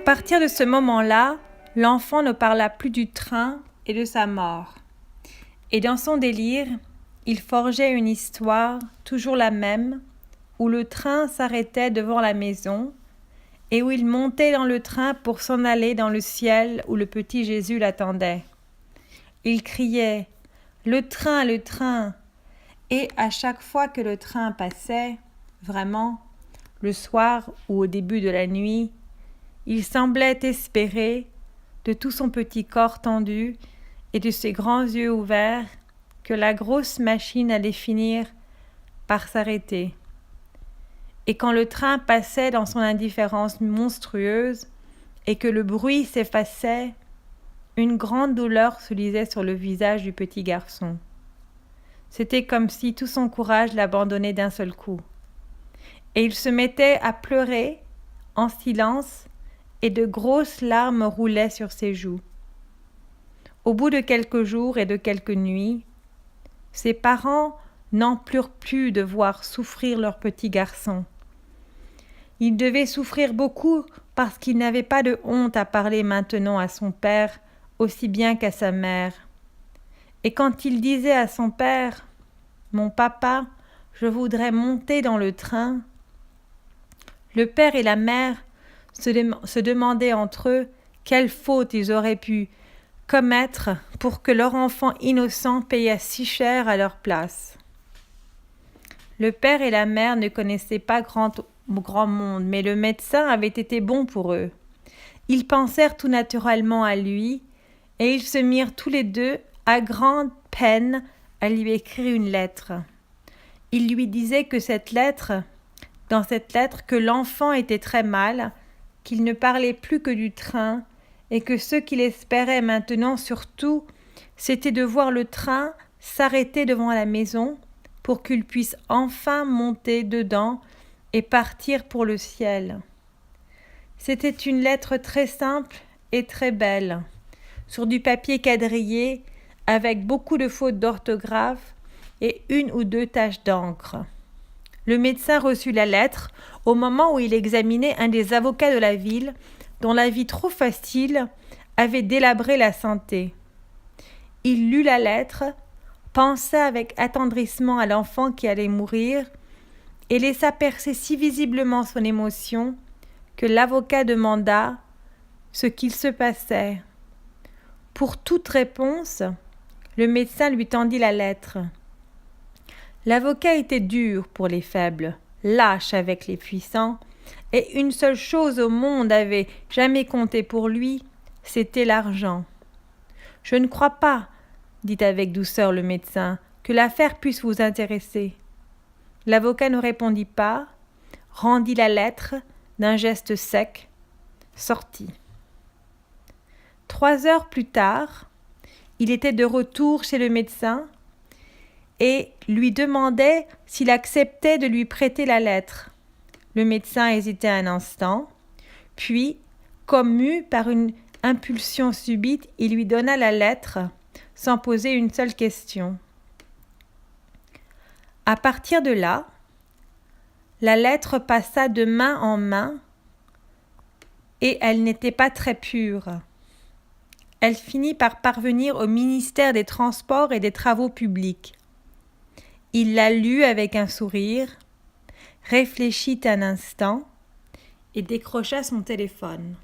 partir de ce moment-là, l'enfant ne parla plus du train et de sa mort. Et dans son délire, il forgeait une histoire, toujours la même, où le train s'arrêtait devant la maison et où il montait dans le train pour s'en aller dans le ciel où le petit Jésus l'attendait. Il criait « Le train, le train !» Et à chaque fois que le train passait, vraiment, le soir ou au début de la nuit, il semblait espérer, de tout son petit corps tendu et de ses grands yeux ouverts, que la grosse machine allait finir par s'arrêter. Et quand le train passait dans son indifférence monstrueuse et que le bruit s'effaçait, une grande douleur se lisait sur le visage du petit garçon. C'était comme si tout son courage l'abandonnait d'un seul coup. Et il se mettait à pleurer en silence et de grosses larmes roulaient sur ses joues. Au bout de quelques jours et de quelques nuits, ses parents n'en purent plus de voir souffrir leur petit garçon. Il devait souffrir beaucoup parce qu'il n'avait pas de honte à parler maintenant à son père aussi bien qu'à sa mère. Et quand il disait à son père « Mon papa, je voudrais monter dans le train », le père et la mère se demandaient entre eux quelle faute ils auraient pu commettre pour que leur enfant innocent payât si cher à leur place. Le père et la mère ne connaissaient pas grand monde, mais le médecin avait été bon pour eux. Ils pensèrent tout naturellement à lui, et ils se mirent tous les deux à grande peine à lui écrire une lettre. Ils lui disaient que dans cette lettre, que l'enfant était très mal, qu'il ne parlait plus que du train, et que ce qu'il espérait maintenant surtout, c'était de voir le train s'arrêter devant la maison pour qu'il puisse enfin monter dedans et partir pour le ciel. C'était une lettre très simple et très belle, sur du papier quadrillé avec beaucoup de fautes d'orthographe et une ou deux taches d'encre. Le médecin reçut la lettre au moment où il examinait un des avocats de la ville dont la vie trop facile avait délabré la santé. Il lut la lettre, pensa avec attendrissement à l'enfant qui allait mourir et laissa percer si visiblement son émotion que l'avocat demanda ce qu'il se passait. Pour toute réponse, le médecin lui tendit la lettre. L'avocat était dur pour les faibles, lâche avec les puissants, et une seule chose au monde avait jamais compté pour lui, c'était l'argent. « Je ne crois pas, dit avec douceur le médecin, que l'affaire puisse vous intéresser. » L'avocat ne répondit pas, rendit la lettre d'un geste sec, sortit. 3 heures plus tard, il était de retour chez le médecin et lui demandait s'il acceptait de lui prêter la lettre. Le médecin hésitait un instant, puis, comme mu par une impulsion subite, il lui donna la lettre sans poser une seule question. À partir de là, la lettre passa de main en main et elle n'était pas très pure. Elle finit par parvenir au ministère des Transports et des Travaux publics. Il la lut avec un sourire, réfléchit un instant et décrocha son téléphone.